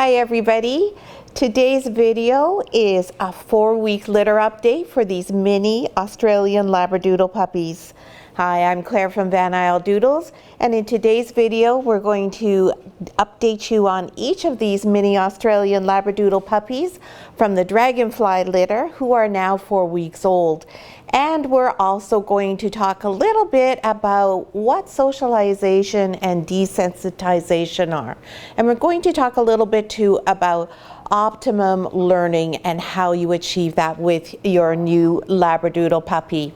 Hi everybody. Today's video is a 4-week litter update for these mini Australian Labradoodle puppies. Hi, I'm Claire from Isle Doodles, and in today's video we're going to update you on each of these mini Australian Labradoodle puppies from the Dragonfly litter who are now 4 weeks old. And we're also going to talk a little bit about what socialization and desensitization are. And we're going to talk a little bit too about optimum learning and how you achieve that with your new Labradoodle puppy.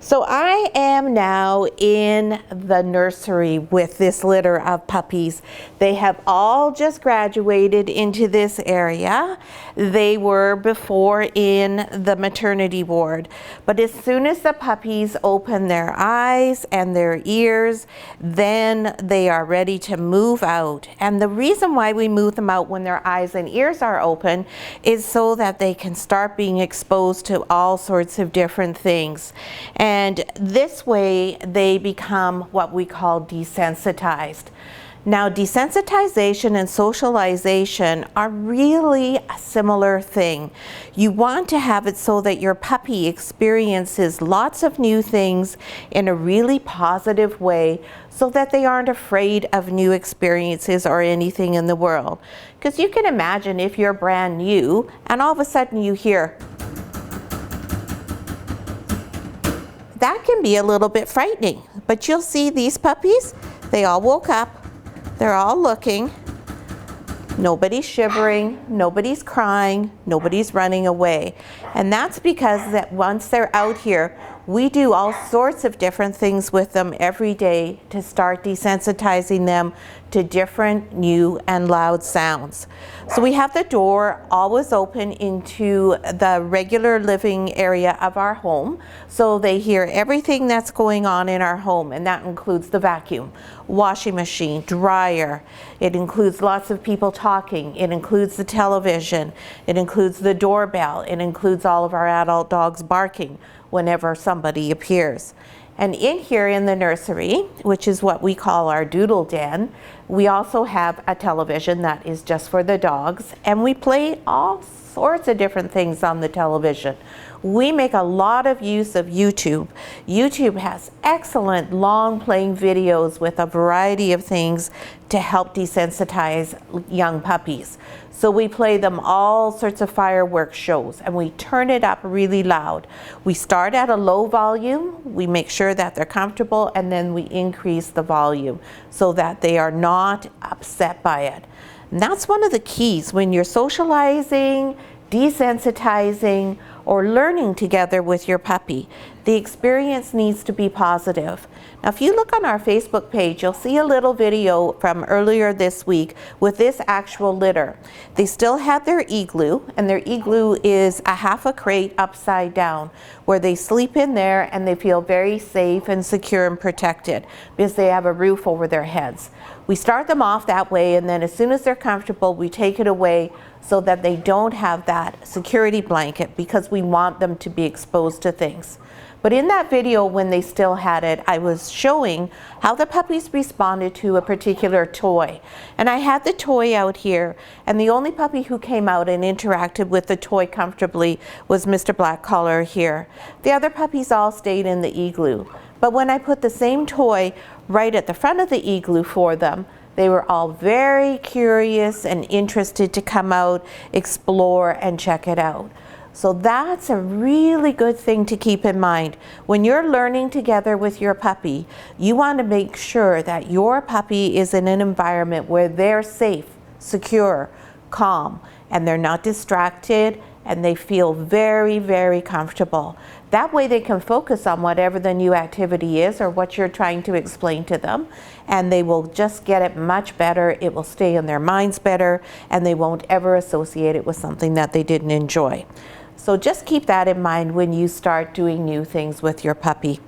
So I am now in the nursery with this litter of puppies. They have all just graduated into this area. They were before in the maternity ward. But as soon as the puppies open their eyes and their ears, then they are ready to move out. And the reason why we move them out when their eyes and ears are open is so that they can start being exposed to all sorts of different things. And this way they become what we call desensitized. Now, desensitization and socialization are really a similar thing. You want to have it so that your puppy experiences lots of new things in a really positive way so that they aren't afraid of new experiences or anything in the world. Because you can imagine if you're brand new and all of a sudden you hear, that can be a little bit frightening. But you'll see these puppies, they all woke up. They're all looking. Nobody's shivering, nobody's crying, nobody's running away. And that's because that once they're out here, we do all sorts of different things with them every day to start desensitizing them to different new and loud sounds. So we have the door always open into the regular living area of our home, so they hear everything that's going on in our home, and that includes the vacuum, washing machine, dryer. It includes lots of people talking. It includes the television. It includes the doorbell. It includes all of our adult dogs barking whenever somebody appears. And in here in the nursery, which is what we call our doodle den, we also have a television that is just for the dogs, and we play all sorts of different things on the television. We make a lot of use of YouTube. YouTube has excellent long playing videos with a variety of things to help desensitize young puppies. So we play them all sorts of fireworks shows, and we turn it up really loud. We start at a low volume, we make sure that they're comfortable, and then we increase the volume so that they are not upset by it. And that's one of the keys when you're socializing, desensitizing, or learning together with your puppy. The experience needs to be positive. Now, if you look on our Facebook page, you'll see a little video from earlier this week with this actual litter. They still have their igloo, and their igloo is a half a crate upside down, where they sleep in there and they feel very safe and secure and protected because they have a roof over their heads. We start them off that way, and then as soon as they're comfortable, we take it away so that they don't have that security blanket, because we want them to be exposed to things. But in that video, when they still had it, I was showing how the puppies responded to a particular toy. And I had the toy out here, and the only puppy who came out and interacted with the toy comfortably was Mr. Black Collar here. The other puppies all stayed in the igloo. But when I put the same toy right at the front of the igloo for them, they were all very curious and interested to come out, explore, and check it out. So that's a really good thing to keep in mind. When you're learning together with your puppy, you want to make sure that your puppy is in an environment where they're safe, secure, calm, and they're not distracted, and they feel very, very comfortable. That way they can focus on whatever the new activity is or what you're trying to explain to them, and they will just get it much better. It will stay in their minds better, and they won't ever associate it with something that they didn't enjoy. So just keep that in mind when you start doing new things with your puppy.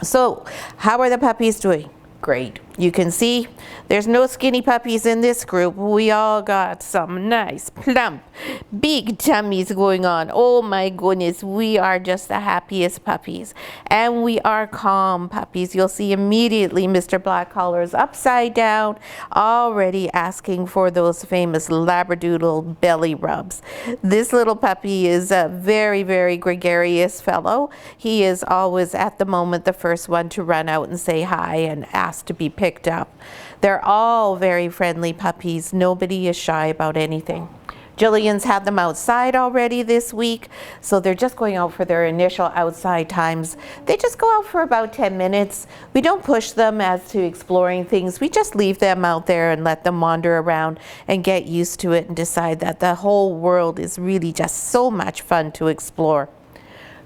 So how are the puppies doing? Great. You can see there's no skinny puppies in this group. We all got some nice, plump, big tummies going on. Oh my goodness, we are just the happiest puppies. And we are calm puppies. You'll see immediately Mr. Black Collar is upside down, already asking for those famous Labradoodle belly rubs. This little puppy is a very, very gregarious fellow. He is always at the moment the first one to run out and say hi and ask to be picked up. They're all very friendly puppies. Nobody is shy about anything. Jillian's had them outside already this week, so they're just going out for their initial outside times. They just go out for about 10 minutes. We don't push them as to exploring things. We just leave them out there and let them wander around and get used to it and decide that the whole world is really just so much fun to explore.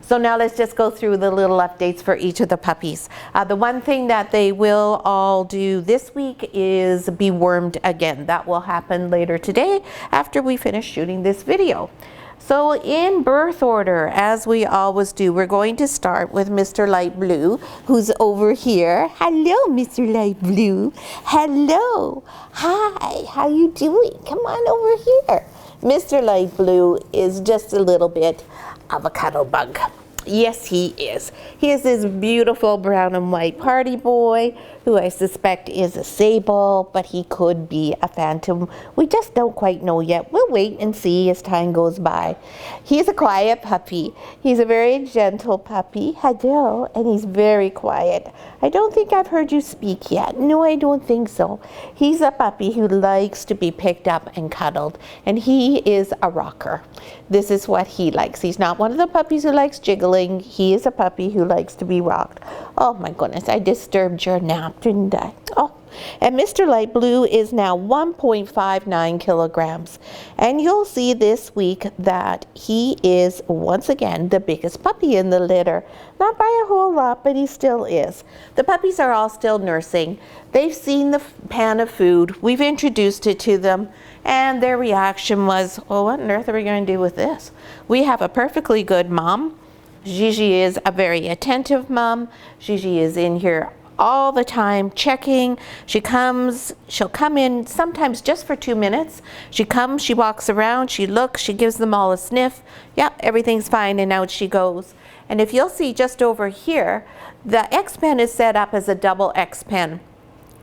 So now let's just go through the little updates for each of the puppies. The one thing that they will all do this week is be wormed again. That will happen later today after we finish shooting this video. So in birth order, as we always do, we're going to start with Mr. Light Blue, who's over here. Hello, Mr. Light Blue. Hello. Hi, how you doing? Come on over here. Mr. Light Blue is just a little bit of a cuddle bug. Yes, he is. He is this beautiful brown and white party boy who I suspect is a sable, but he could be a phantom. We just don't quite know yet. We'll wait and see as time goes by. He's a quiet puppy. He's a very gentle puppy. Hello, and he's very quiet. I don't think I've heard you speak yet. No, I don't think so. He's a puppy who likes to be picked up and cuddled, and he is a rocker. This is what he likes. He's not one of the puppies who likes jiggling. He is a puppy who likes to be rocked. Oh my goodness, I disturbed your nap, didn't I? Oh, and Mr. Light Blue is now 1.59 kilograms. And you'll see this week that he is once again the biggest puppy in the litter. Not by a whole lot, but he still is. The puppies are all still nursing. They've seen the pan of food. We've introduced it to them. And their reaction was, well, what on earth are we going to do with this? We have a perfectly good mom. Gigi is a very attentive mom. Gigi is in here all the time checking. She'll come in sometimes just for 2 minutes. She comes, she walks around, she looks, she gives them all a sniff. Yep, everything's fine, and out she goes. And if you'll see just over here, the X pen is set up as a double X pen.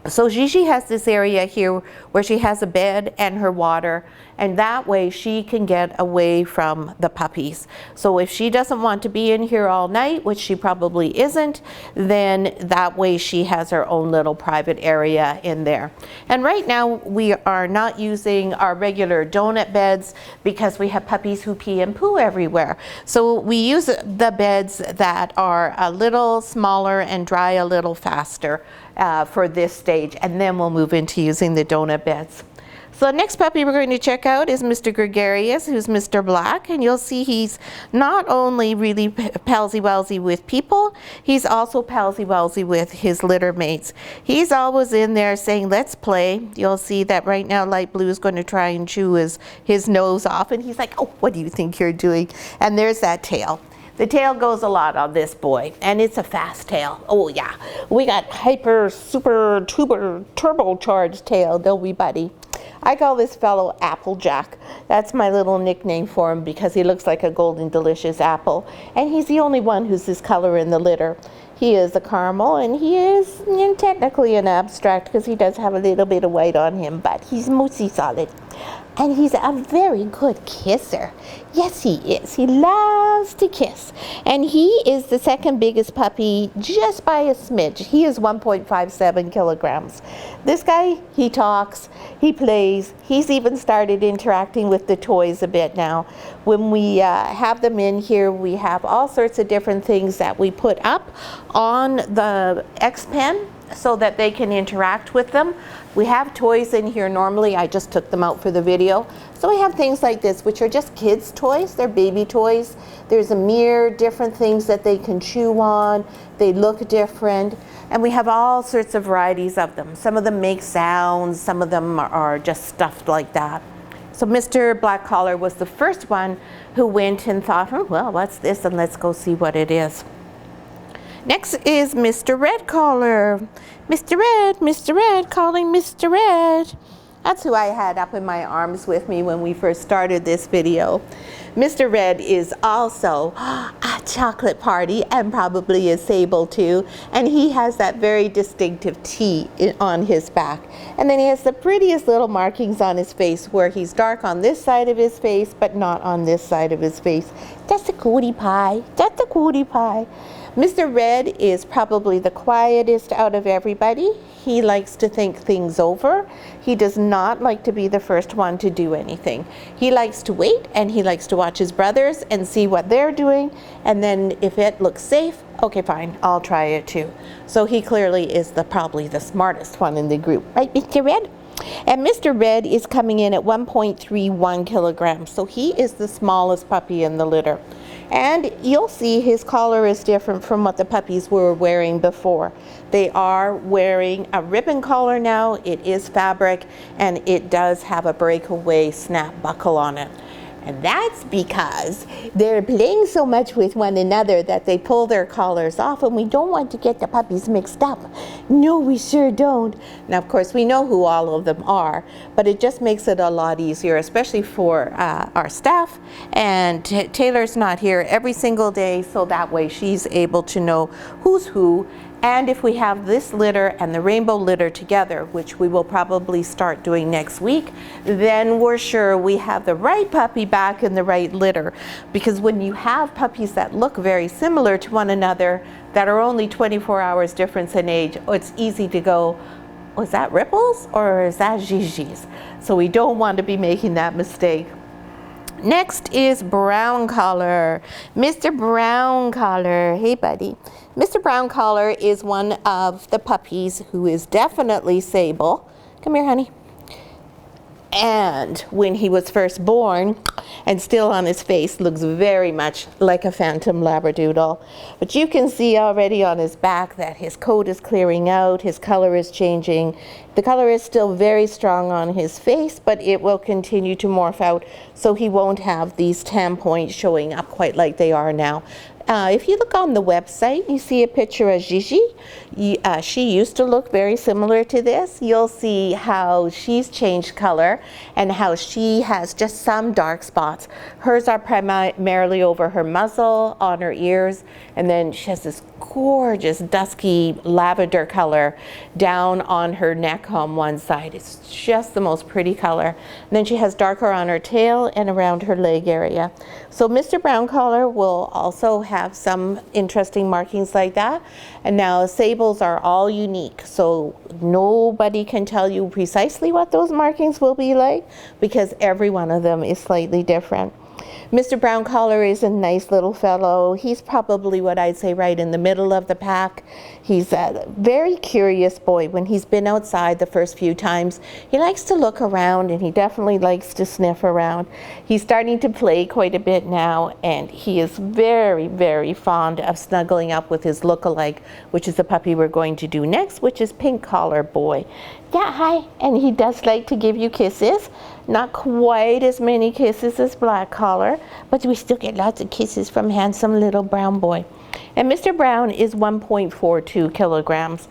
So Gigi has this area here where she has a bed and her water, and that way she can get away from the puppies. So if she doesn't want to be in here all night, which she probably isn't, then that way she has her own little private area in there. And right now we are not using our regular donut beds because we have puppies who pee and poo everywhere. So we use the beds that are a little smaller and dry a little faster for this stage, and then we'll move into using the donut beds. So the next puppy we're going to check out is Mr. Gregarious, who's Mr. Black, and you'll see he's not only really palsy-walsy with people, he's also palsy-walsy with his litter mates. He's always in there saying, let's play. You'll see that right now Light Blue is going to try and chew his nose off, and he's like, oh, what do you think you're doing? And there's that tail. The tail goes a lot on this boy, and it's a fast tail. Oh yeah, we got hyper, super, turbocharged tail, don't we, buddy? I call this fellow Applejack. That's my little nickname for him because he looks like a golden delicious apple, and he's the only one who's this color in the litter. He is a caramel, and he is technically an abstract because he does have a little bit of white on him, but he's mostly solid. And he's a very good kisser. Yes, he is. He loves to kiss. And he is the second biggest puppy just by a smidge. He is 1.57 kilograms. This guy, he talks, he plays. He's even started interacting with the toys a bit now. When we have them in here, we have all sorts of different things that we put up on the X Pen so that they can interact with them. We have toys in here normally. I just took them out for the video. So we have things like this, which are just kids' toys. They're baby toys. There's a mirror, different things that they can chew on. They look different. And we have all sorts of varieties of them. Some of them make sounds. Some of them are just stuffed like that. So Mr. Black Collar was the first one who went and thought, oh, well, what's this? And let's go see what it is. Next is Mr. Red Collar. Mr. Red, calling Mr. Red. That's who I had up in my arms with me when we first started this video. Mr. Red is also a chocolate party and probably a sable too. And he has that very distinctive T on his back. And then he has the prettiest little markings on his face where he's dark on this side of his face, but not on this side of his face. That's a cutie pie. That's a cutie pie. Mr. Red is probably the quietest out of everybody. He likes to think things over. He does not like to be the first one to do anything. He likes to wait, and he likes to watch his brothers and see what they're doing, and then if it looks safe, okay, fine, I'll try it too. So he clearly is probably the smartest one in the group. Right, Mr. Red? And Mr. Red is coming in at 1.31 kilograms, so he is the smallest puppy in the litter. And you'll see his collar is different from what the puppies were wearing before. They are wearing a ribbon collar now. It is fabric, and it does have a breakaway snap buckle on it. And that's because they're playing so much with one another that they pull their collars off, and we don't want to get the puppies mixed up. No, we sure don't. Now, of course, we know who all of them are, but it just makes it a lot easier, especially for our staff. And Taylor's not here every single day, so that way she's able to know who's who. And if we have this litter and the rainbow litter together, which we will probably start doing next week, then we're sure we have the right puppy back in the right litter. Because when you have puppies that look very similar to one another, that are only 24 hours difference in age, it's easy to go, oh, is that Ripples or is that Gigi's? So we don't want to be making that mistake. Next is Brown Collar. Mr. Brown Collar, hey buddy. Mr. Brown Collar is one of the puppies who is definitely sable. Come here, honey. And when he was first born, and still on his face, looks very much like a phantom Labradoodle. But you can see already on his back that his coat is clearing out, his color is changing. The color is still very strong on his face, but it will continue to morph out, so he won't have these tan points showing up quite like they are now. If you look on the website, you see a picture of Gigi. She used to look very similar to this. You'll see how she's changed color and how she has just some dark spots. Hers are primarily over her muzzle, on her ears, and then she has this gorgeous dusky lavender color down on her neck on one side. It's just the most pretty color. And then she has darker on her tail and around her leg area. So Mr. Brown Collar will also have some interesting markings like that. And now sables are all unique, so nobody can tell you precisely what those markings will be like because every one of them is slightly different. Mr. Brown Collar is a nice little fellow. He's probably what I'd say right in the middle of the pack. He's a very curious boy. When he's been outside the first few times, he likes to look around and he definitely likes to sniff around. He's starting to play quite a bit now, and he is very, very fond of snuggling up with his look-alike, which is the puppy we're going to do next, which is Pink Collar Boy. Yeah, hi. And he does like to give you kisses. Not quite as many kisses as Black Collar, but we still get lots of kisses from handsome little brown boy. And Mr. Brown is 1.42 kilograms.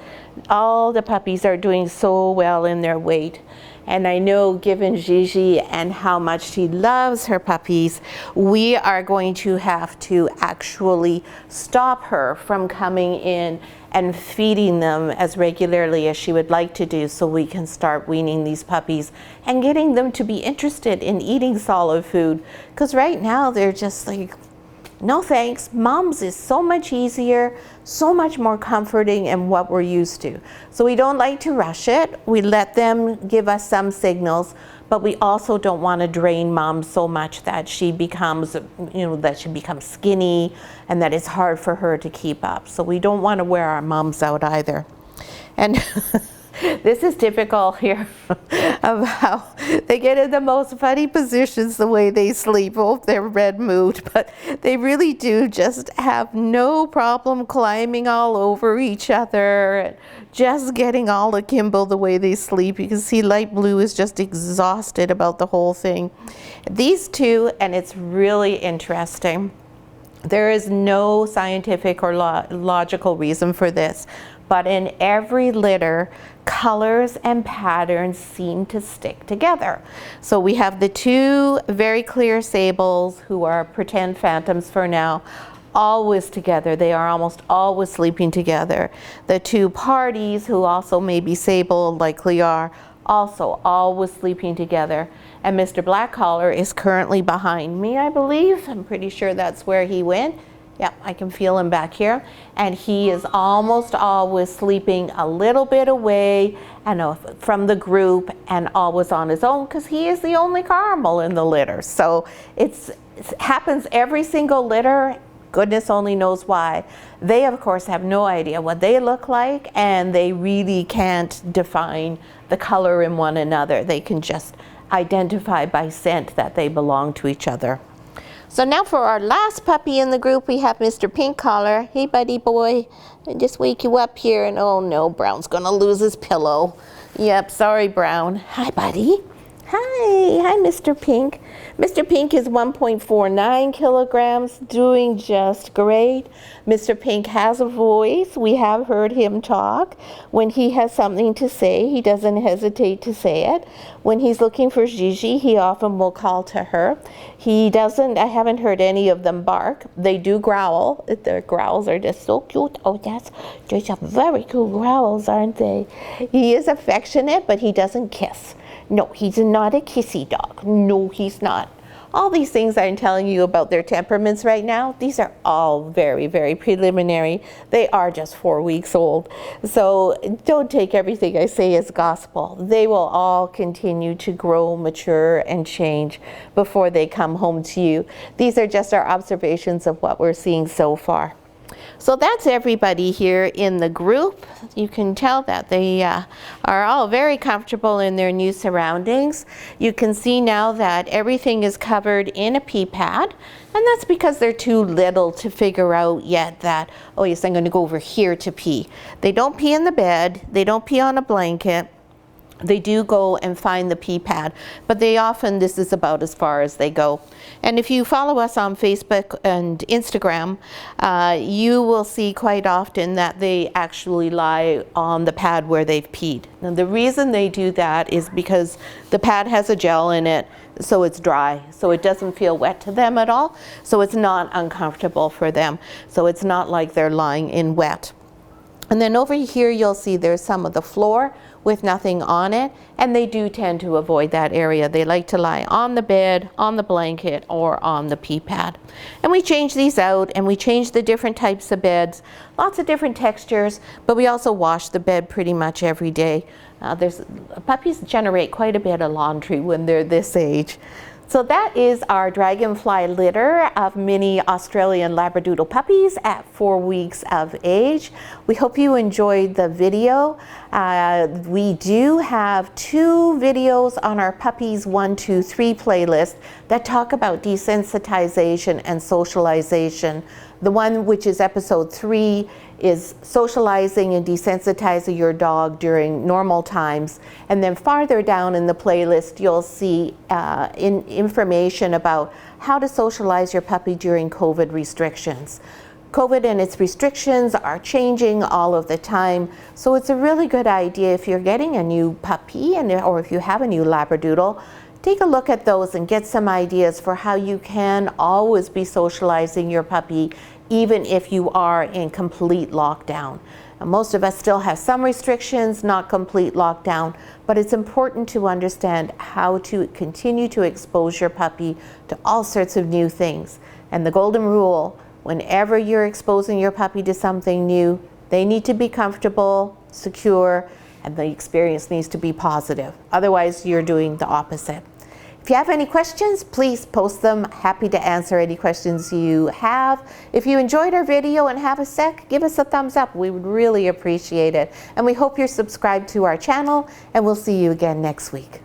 All the puppies are doing so well in their weight. And I know, given Gigi and how much she loves her puppies, we are going to have to actually stop her from coming in and feeding them as regularly as she would like to do, so we can start weaning these puppies and getting them to be interested in eating solid food. Because right now they're just like, no thanks, Mom's is so much easier, so much more comforting and what we're used to. So we don't like to rush it. We let them give us some signals, but we also don't want to drain Mom so much that she becomes, that she becomes skinny and that it's hard for her to keep up. So we don't want to wear our moms out either. And this is typical here of how they get in the most funny positions the way they sleep. Oh, they're red mood, but they really do just have no problem climbing all over each other and just getting all akimbo the way they sleep. You can see Light Blue is just exhausted about the whole thing. These two, and it's really interesting, There is no scientific or logical reason for this, but in every litter, colors and patterns seem to stick together. So we have the two very clear sables, who are pretend phantoms for now, always together. They are almost always sleeping together. The two parties, who also may be sable, likely are, also always sleeping together. And Mr. Black Collar is currently behind me, I believe. I'm pretty sure that's where he went. Yep, I can feel him back here. And he is almost always sleeping a little bit away and from the group, and always on his own, because he is the only caramel in the litter. So it happens every single litter. Goodness only knows why. They, of course, have no idea what they look like, and they really can't define the color in one another. They can just identify by scent that they belong to each other. So now for our last puppy in the group, we have Mr. Pink Collar. Hey, buddy boy, I just wake you up here, and oh no, Brown's gonna lose his pillow. Yep, sorry, Brown. Hi, buddy. Hi, Mr. Pink. Mr. Pink is 1.49 kilograms, doing just great. Mr. Pink has a voice. We have heard him talk. When he has something to say, he doesn't hesitate to say it. When he's looking for Gigi, he often will call to her. I haven't heard any of them bark. They do growl. Their growls are just so cute. Oh, those are very cool growls, aren't they? He is affectionate, but he doesn't kiss. No, he's not a kissy dog. No, he's not. All these things I'm telling you about their temperaments right now, these are all very, very preliminary. They are just 4 weeks old. So don't take everything I say as gospel. They will all continue to grow, mature, and change before they come home to you. These are just our observations of what we're seeing so far. So that's everybody here in the group. You can tell that they are all very comfortable in their new surroundings. You can see now that everything is covered in a pee pad, and that's because they're too little to figure out yet that, oh yes, I'm going to go over here to pee. They don't pee in the bed, they don't pee on a blanket. They do go and find the pee pad, but this is about as far as they go. And if you follow us on Facebook and Instagram, you will see quite often that they actually lie on the pad where they've peed. Now, the reason they do that is because the pad has a gel in it, so it's dry, so it doesn't feel wet to them at all, so it's not uncomfortable for them. So it's not like they're lying in wet. And then over here you'll see there's some of the floor with nothing on it, and they do tend to avoid that area. They like to lie on the bed, on the blanket, or on the pee pad. And we change these out, and we change the different types of beds, lots of different textures, but we also wash the bed pretty much every day. Puppies generate quite a bit of laundry when they're this age. So that is our Dragonfly litter of mini Australian Labradoodle puppies at 4 weeks of age. We hope you enjoyed the video. We do have 2 videos on our Puppies 1, 2, 3 playlist that talk about desensitization and socialization. The one which is episode 3 is socializing and desensitizing your dog during normal times. And then farther down in the playlist, you'll see information about how to socialize your puppy during COVID restrictions. COVID and its restrictions are changing all of the time, so it's a really good idea if you're getting a new puppy or if you have a new Labradoodle, take a look at those and get some ideas for how you can always be socializing your puppy even if you are in complete lockdown. Most of us still have some restrictions, not complete lockdown, but it's important to understand how to continue to expose your puppy to all sorts of new things. And the golden rule, whenever you're exposing your puppy to something new, they need to be comfortable, secure, and the experience needs to be positive. Otherwise, you're doing the opposite. If you have any questions, please post them. Happy to answer any questions you have. If you enjoyed our video and have a sec, give us a thumbs up. We would really appreciate it. And we hope you're subscribed to our channel, and we'll see you again next week.